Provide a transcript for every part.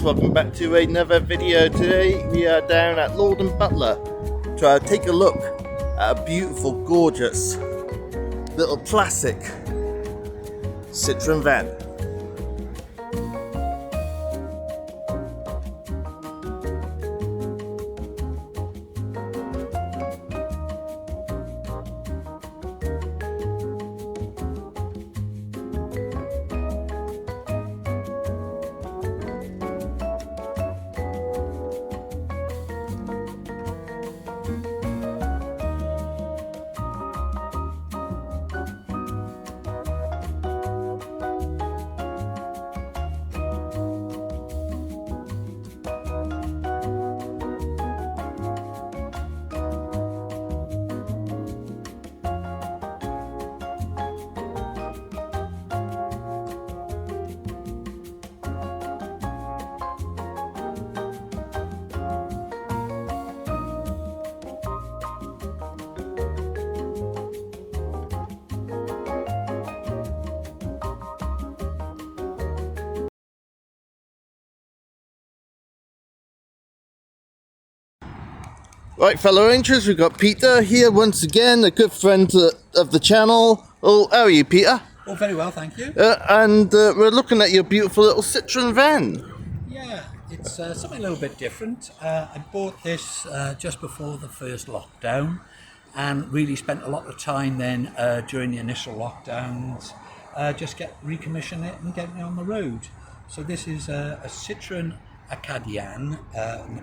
welcome back to another video. Today we are down at Lord & Butler to take a look at a beautiful, gorgeous little classic Citroen van. Right, fellow rangers, we've got Peter here once again, a good friend of the channel. Oh, how are you, Peter? Oh, very well, thank you. And we're looking at your beautiful little Citroen van. Yeah, it's something a little bit different. I bought this just before the first lockdown and really spent a lot of time then during the initial lockdowns just recommission it and getting it on the road. So this is a Citroen Acadiane.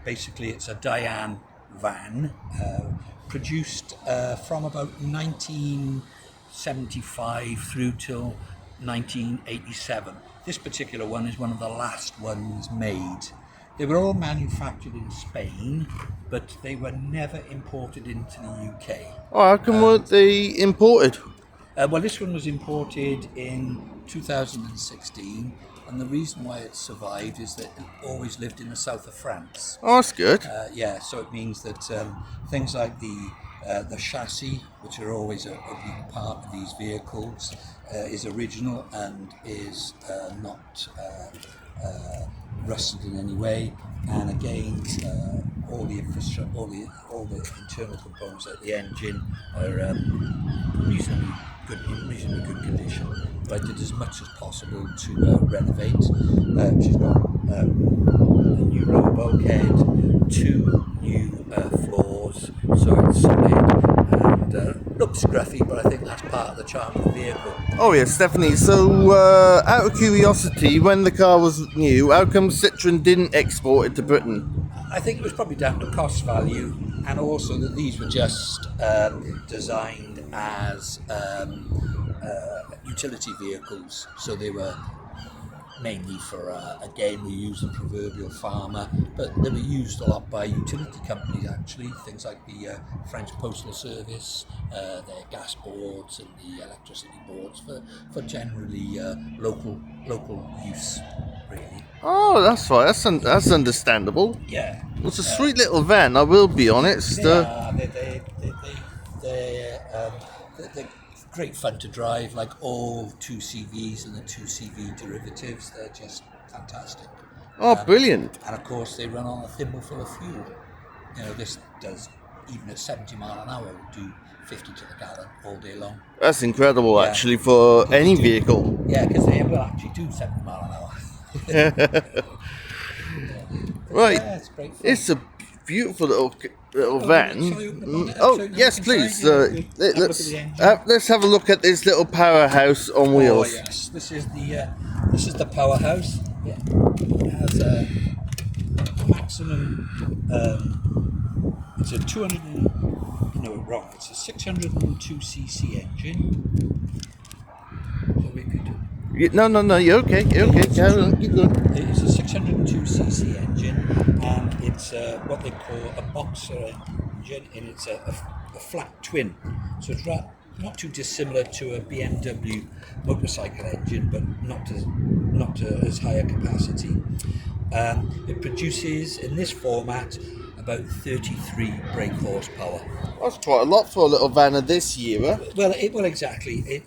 Basically, it's a Diane van produced from about 1975 through till 1987. This particular one is one of the last ones made. They were all manufactured in Spain, but they were never imported into the UK. Oh, how come weren't they imported? Well, this one was imported in 2016, and the reason why it survived is that it always lived in the south of France. Oh, that's good. Yeah, so it means that things like the chassis, which are always a big part of these vehicles, is original and is not rusted in any way. And again, all the infrastructure, all the internal components like the engine are reasonably good condition. But I did as much as possible to renovate. She's got a new row bulkhead, 2 new floors, so it's solid and looks scruffy, but I think that's part of the charm of the vehicle. Oh yes, definitely. So, out of curiosity, when the car was new, how come Citroen didn't export it to Britain? I think it was probably down to cost value, and also that these were just designed as utility vehicles, so they were mainly for, again, we use the proverbial farmer, but they were used a lot by utility companies actually, things like the French Postal Service, their gas boards and the electricity boards for generally local use, really. Oh, that's right, that's understandable. Yeah. It's a sweet little van, I will be honest. They're great fun to drive, like all 2CVs and the 2CV derivatives. They're just fantastic. Oh, brilliant. And of course, they run on a thimbleful of fuel. You know, this does, even at 70 mile an hour, will do 50 to the gallon all day long. That's incredible, actually, for any vehicle. Yeah, because they will actually do 70 mile an hour. Right. Yeah, it's great fun. It's a beautiful little van. Oh, yes, please. Let's have a look at this little powerhouse on wheels. Oh, yes. This is the powerhouse. Yeah. It has a maximum. It's a 602cc engine. So we could. No, you're okay. You're okay. Keep going. It's a 602cc engine, and it's what they call a boxer engine, and it's a flat twin. So it's not too dissimilar to a BMW motorcycle engine, but not as high a capacity. It produces, in this format, about 33 brake horsepower. That's quite a lot for a little van of this year, huh? Well, exactly.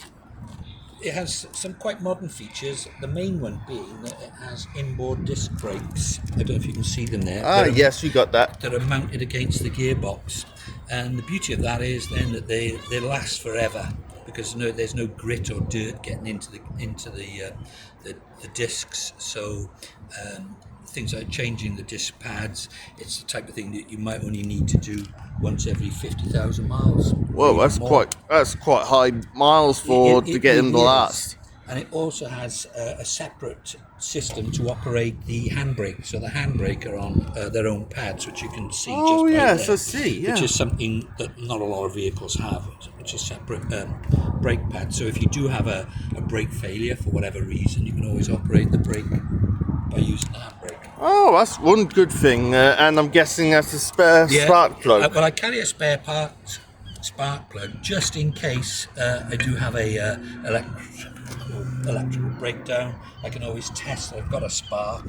it has some quite modern features. The main one being that it has inboard disc brakes. I don't know if you can see them there. Yes, we got that. That are mounted against the gearbox, and the beauty of that is then that they last forever, because there's no grit or dirt getting into the discs. So things like changing the disc pads, it's the type of thing that you might only need to do once every 50,000 miles. Whoa, that's quite high miles to get them to last. And it also has a separate system to operate the handbrake. So the handbrake are on their own pads, which you can see. Oh, just yes, there, I see. Yeah. Which is something that not a lot of vehicles have, which is separate brake pads. So if you do have a brake failure for whatever reason, you can always operate the brake by using the handbrake. Oh, that's one good thing. And I'm guessing that's a spare spark plug. Well, I carry a spare spark plug just in case I do have a electrical breakdown. I can always test I've got a spark,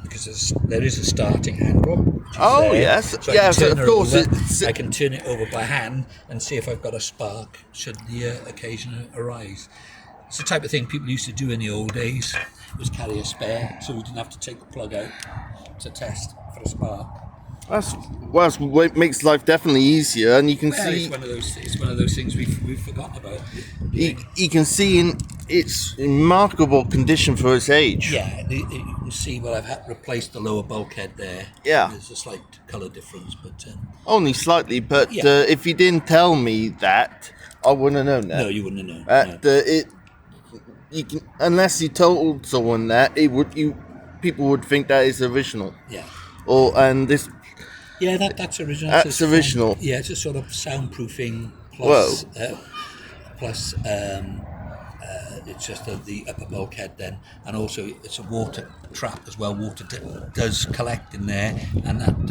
because there is a starting handle. Oh yes, so yes, of course. I can turn it over by hand and see if I've got a spark should the occasion arise. It's the type of thing people used to do in the old days, was carry a spare, so we didn't have to take the plug out to test for a spark. That's what makes life definitely easier, and you can see it's one of those things we've forgotten about. You can see in its remarkable condition for its age. Yeah, you can see. Well, I've replaced the lower bulkhead there. Yeah, there's a slight colour difference, but only slightly. But if you didn't tell me that, I wouldn't have known that. No, you wouldn't have known. Unless you told someone that, people would think that is original. Yeah. This. Yeah, that's original. That's original. Yeah, it's a sort of soundproofing plus it's just the upper bulkhead then, and also it's a water trap as well. Water does collect in there, and that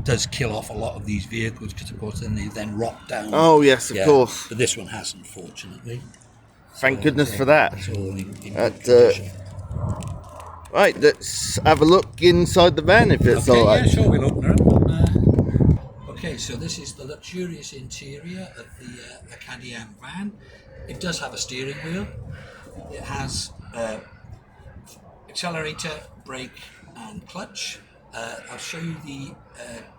does kill off a lot of these vehicles, because of course then they rot down. Oh yes, of course. But this one hasn't, fortunately. Thank goodness for that. It's all in good condition. Right, let's have a look inside the van if it's all right. Yeah, sure, we'll open her up. Okay, so this is the luxurious interior of the Acadiane van. It does have a steering wheel. It has accelerator, brake and clutch. I'll show you the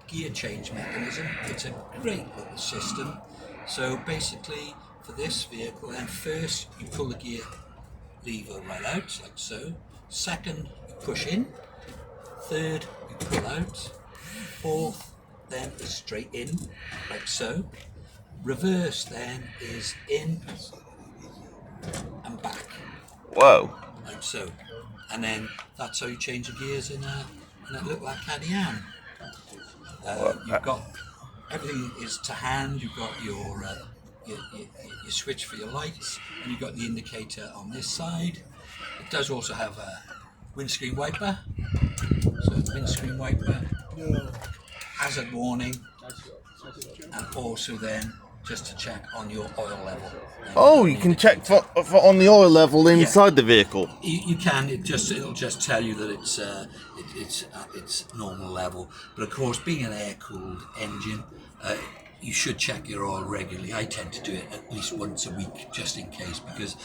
gear change mechanism. It's a great little system. So basically for this vehicle, then first you pull the gear lever right out, like so. Second, you push in. Third, you pull out. Fourth, then is straight in, like so. Reverse then is in and back. Whoa. Like so. And then that's how you change the gears in a little Acadiane. You've got, everything is to hand. You've got your switch for your lights, and you've got the indicator on this side. It does also have a windscreen wiper, so windscreen wiper, hazard warning, and also then just to check on your oil level. Oh, you can check for on the oil level inside the vehicle. You can. It'll just tell you that it's at its normal level. But of course, being an air-cooled engine, you should check your oil regularly. I tend to do it at least once a week, just in case, because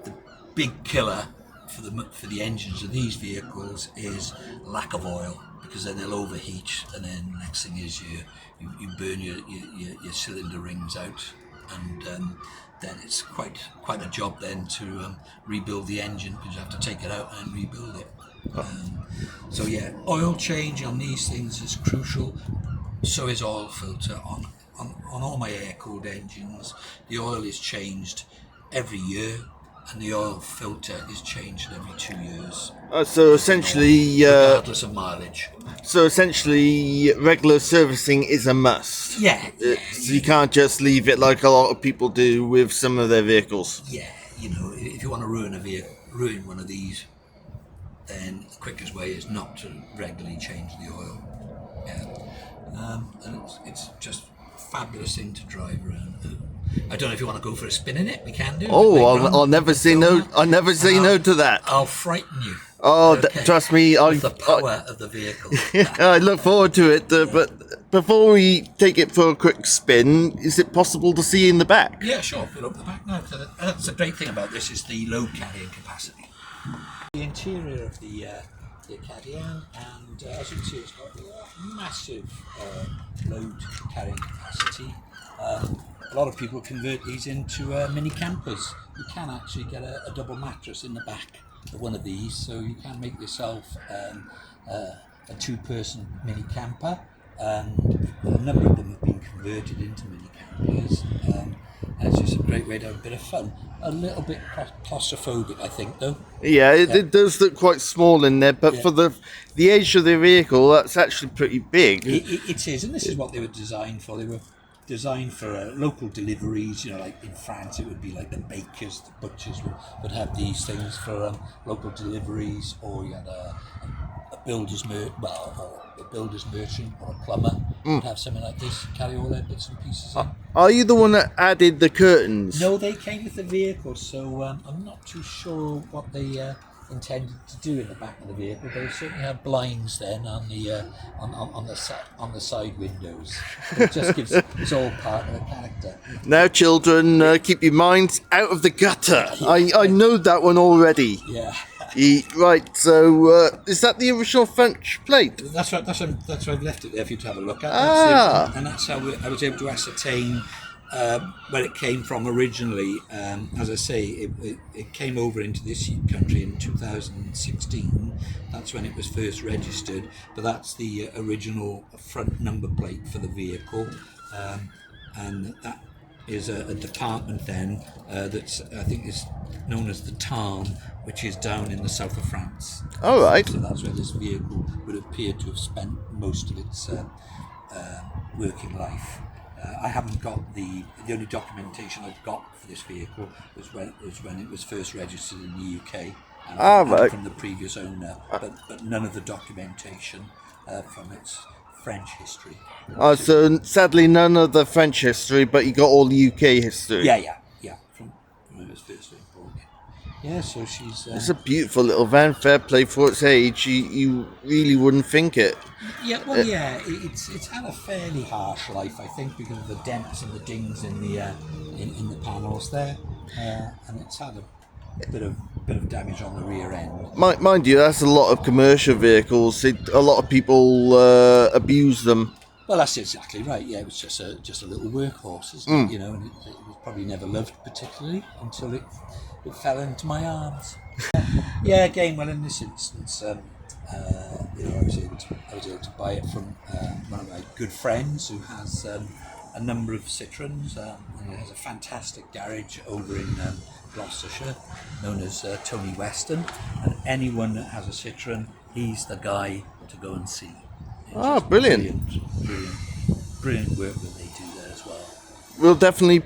the big killer for the engines of these vehicles is lack of oil, because then they'll overheat, and then the next thing is you burn your cylinder rings out, and then it's quite a job then to rebuild the engine, because you have to take it out and rebuild it. So yeah, oil change on these things is crucial. So is oil filter on all my air-cooled engines. The oil is changed every year, and the oil filter is changed every 2 years. So essentially, regardless of mileage. So essentially, regular servicing is a must. Yeah. So you can't just leave it like a lot of people do with some of their vehicles. Yeah, if you want to ruin one of these, then the quickest way is not to regularly change the oil. Yeah. And it's just a fabulous thing to drive around. I don't know if you want to go for a spin in it. We can do. Oh, I'll never say no. I'll never say no to that. I'll frighten you. Oh, okay. Trust me. With the power of the vehicle. I look forward to it, but before we take it for a quick spin, is it possible to see in the back? Yeah, sure. Fill up the back now. So that's the great thing about this, is the load carrying capacity. The interior of the Acadiane, and as you can see, it's got a massive load carrying capacity. A lot of people convert these into mini campers. You can actually get a double mattress in the back of one of these, so you can make yourself a two-person mini camper. And a number of them have been converted into mini campers, and it's just a great way to have a bit of fun. A little bit claustrophobic, I think, though. Yeah, it does look quite small in there, but for the age of the vehicle, that's actually pretty big. It is, and this is what they were designed for. They were designed for local deliveries. You know, like in France, it would be like the bakers, the butchers would have these things for local deliveries, or you had a builder's merchant or a plumber would have something like this, carry all their bits and pieces in. Are you the one that added the curtains? No, they came with the vehicle, so I'm not too sure what they intended to do in the back of the vehicle. They certainly have blinds then on the on the side windows. It just gives, it's all part of the character. Now, children, keep your minds out of the gutter. I know that one already. Yeah. Right, so is that the original French plate? That's right. That's why I've left it there for you to have a look at. And that's how I was able to ascertain where it came from originally. As I say, it came over into this country in 2016. That's when it was first registered. But that's the original front number plate for the vehicle, and that is a department then that's, I think, is known as the Tarn, which is down in the south of France. All right. So that's where this vehicle would appear to have spent most of its working life. I haven't got the only documentation I've got for this vehicle was when it was first registered in the UK and from the previous owner, but none of the documentation from its French history. So sadly none of the French history, but you got all the UK history. Yeah. From when it was first imported. Yeah, so she's... It's a beautiful little van, fair play for its age. You really wouldn't think it. Yeah, well, it's had a fairly harsh life, I think, because of the dents and the dings in the panels there, and it's had a bit of damage on the rear end. Mind you, that's a lot of commercial vehicles. A lot of people abuse them. Well, that's exactly right. Yeah, it was just a little workhorse, isn't it? You know, and it was probably never loved particularly until it fell into my arms. Yeah, again, well, in this instance, you know, I was able to buy it from one of my good friends who has a number of Citroens, and he has a fantastic garage over in Gloucestershire, known as Tony Weston. And anyone that has a Citroen, he's the guy to go and see. It's brilliant. Brilliant work that they do there as well. We'll definitely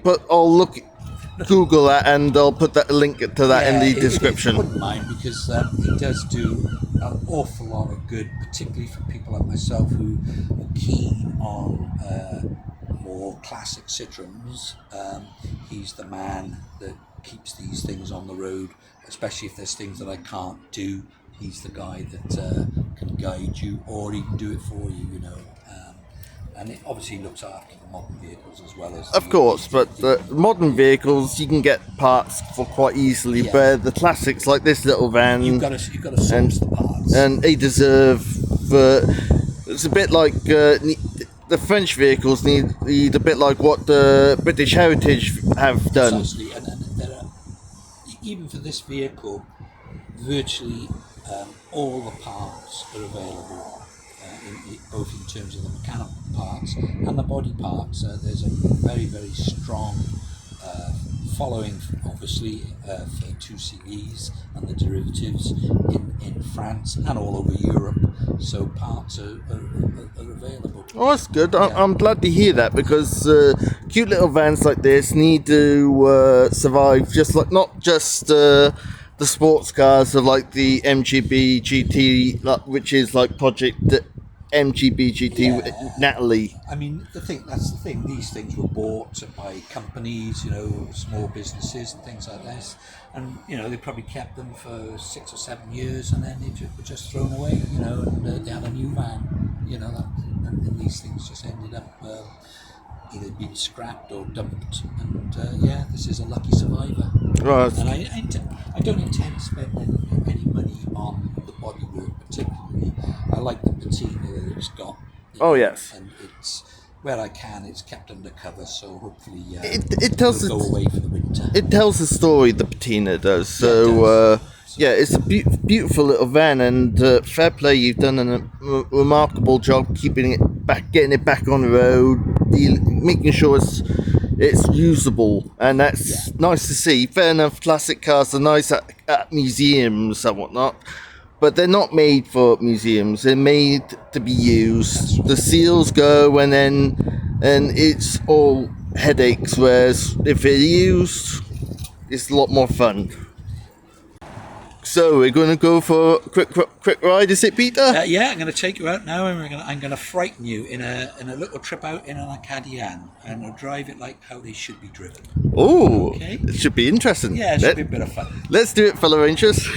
Google that, and I'll put that link to that in the description. I wouldn't mind, because it does do an awful lot of good, particularly for people like myself who are keen on more classic Citroens. He's the man that keeps these things on the road, especially if there's things that I can't do. He's the guy that can guide you or even do it for you, you know. And it obviously looks after the modern vehicles as well as... Of course, but the modern vehicles, you can get parts for quite easily, but the classics like this little van... You've got to source the parts. And they deserve... it's a bit like... the French vehicles need a bit like what the British Heritage have done. Precisely, and there are, even for this vehicle, virtually all the parts are available, both in terms of the mechanical parts and the body parts. There's a very, very strong following, obviously, for 2CVs and the derivatives in France and all over Europe, so parts are available. Oh, that's good. I'm glad to hear that, because cute little vans like this need to survive, just like not just the sports cars of like the MGB GT, which is like Project MGB GT Natalie. I mean, that's the thing. These things were bought by companies, you know, small businesses and things like this, and you know, they probably kept them for 6 or 7 years, and then they were just thrown away, you know, and they had a new van. You know, and these things just ended up either being scrapped or dumped. And yeah, this is a lucky survivor. Right. And I don't intend to spend any money on the bodywork particularly. I like the patina that it's got. Oh yes. And it's where I can. It's kept under cover, so hopefully it tells it'll go away for the winter. It tells the story, the patina does. So it does. yeah, it's a beautiful little van, and fair play, you've done a remarkable job keeping it back, getting it back on the road, making sure it's usable, and that's nice to see. Fair enough, classic cars are nice at museums and whatnot, but they're not made for museums. They're made to be used. The seals go, and it's all headaches. Whereas if they're used, it's a lot more fun. So we're going to go for a quick ride, is it, Peter? Yeah, I'm going to take you out now, and I'm going to frighten you in a little trip out in an Acadiane, and I'll drive it like how they should be driven. Oh, okay. It should be interesting. Yeah, it should be a bit of fun. Let's do it, fellow rangers.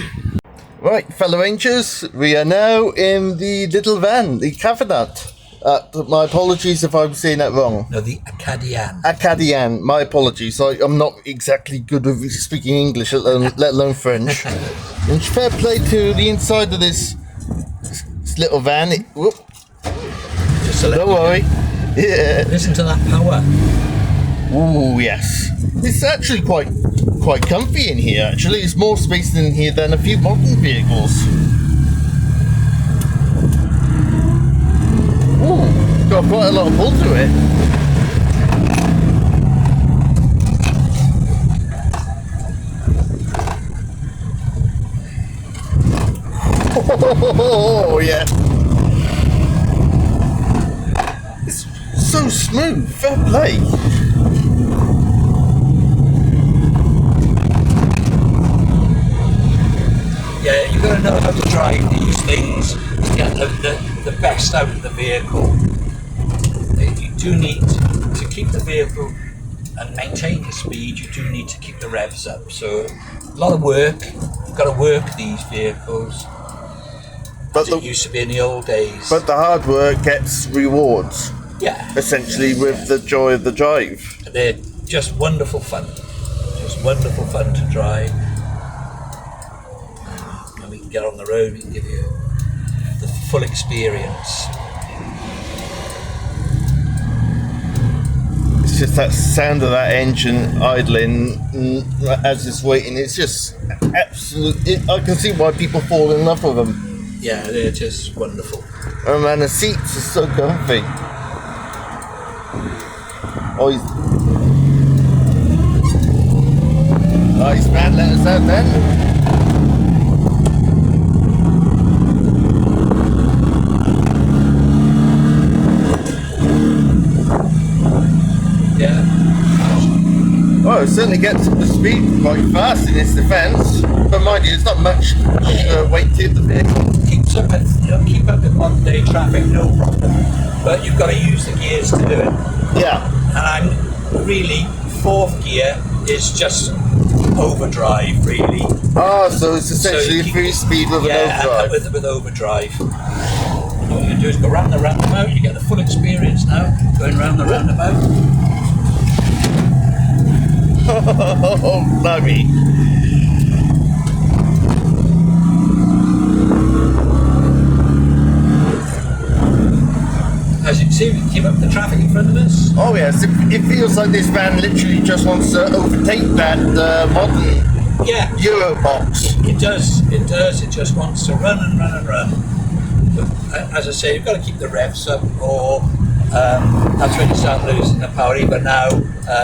Right, fellow rangers, we are now in the little van, the Acadiane. My apologies if I'm saying that wrong. No, the Acadiane. Acadiane, my apologies. I'm not exactly good with speaking English, let alone French. And fair play to the inside of this little van. Whoop. Just Don't worry. Yeah. Listen to that power. Oh yes. It's actually quite comfy in here. Actually, it's more space in here than a few modern vehicles. Ooh, got quite a lot of pull to it. Oh yeah. It's so smooth. Fair play. Yeah, you've got to know how to drive these things to get the best out of the vehicle. You do need to keep the vehicle and maintain the speed. You do need to keep the revs up. So a lot of work. You've got to work these vehicles. But it used to be in the old days. But the hard work gets rewards. Yeah. Essentially, with the joy of the drive. They're just wonderful fun. Just wonderful fun to drive. And we can get on the road. We can give you the full experience. It's just that sound of that engine idling as it's waiting. It's just absolutely. I can see why people fall in love with them. Yeah, they're just wonderful. Oh man, the seats are so comfy. Nice man, let us out then. Yeah. Oh, it certainly gets up to speed quite fast in its defence. But mind you, it's not much weight to the vehicle. Keep up with modern day traffic, no problem. But you've got to use the gears to do it. Yeah. And I'm really, fourth gear is just overdrive, really. So it's essentially so free speed with an overdrive. With overdrive. And what you do is go round the roundabout, you get the full experience now, going round the roundabout. Oh, blimey. As you can see, we can keep up the traffic in front of us. Oh yes, it feels like this van literally just wants to overtake that modern Euro box. It does, it just wants to run and run and run. But as I say, you've got to keep the revs up, or that's when you start losing the power. Even now,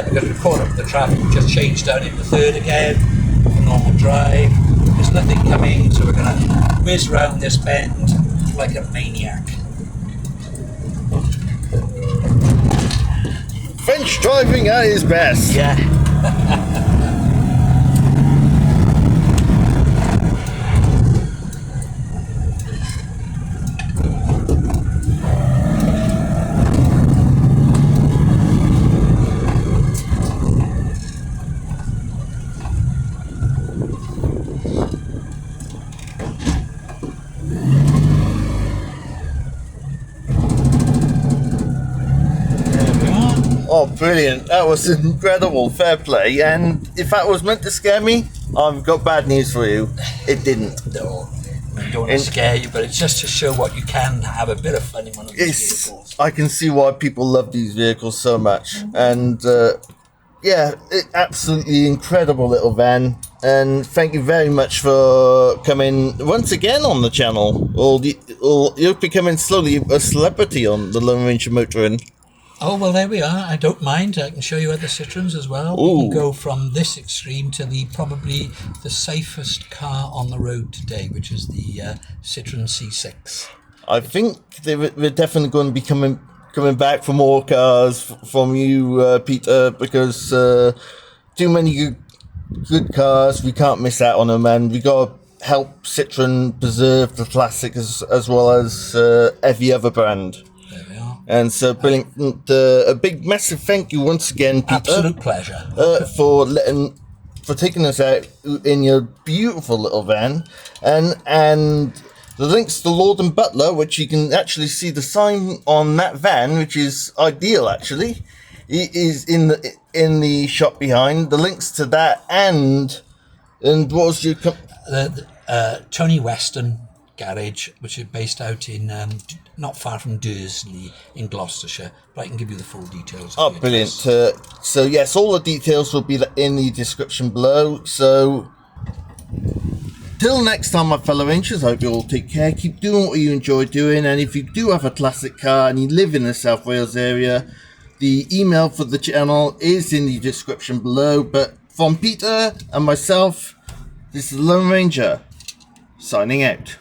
because we've caught up with the traffic, we just changed down into third again, for normal drive. There's nothing coming, so we're going to whiz round this bend like a maniac. French driving at its best. Yeah. Oh, brilliant. That was incredible. Fair play. And if that was meant to scare me, I've got bad news for you. It didn't. No, I don't want to scare you, but it's just to show what you can have a bit of fun in one of these vehicles. I can see why people love these vehicles so much. And yeah, absolutely incredible little van. And thank you very much for coming once again on the channel. You're becoming slowly a celebrity on the Lone Ranger Motoring. Oh, well, there we are. I don't mind. I can show you other Citroens as well. We can go from this extreme to probably the safest car on the road today, which is the Citroen C6. I think we're definitely going to be coming back for more cars from you, Peter, because too many good cars. We can't miss out on them, and we got to help Citroen preserve the classic as well as every other brand. And so, brilliant! A big, massive thank you once again, Peter. Absolute pleasure. For taking us out in your beautiful little van, and the links to Lord and Butler, which you can actually see the sign on that van, which is ideal. Actually, it is in the shop behind. The links to that and what was your Tony Weston garage, which is based out in not far from Dursley in Gloucestershire, but I can give you the full details. Oh, brilliant. So yes, all the details will be in the description below. So till next time, my fellow Rangers, I hope you all take care, keep doing what you enjoy doing, and if you do have a classic car and you live in the South Wales area, the email for the channel is in the description below. But from Peter and myself, this is Lone Ranger signing out.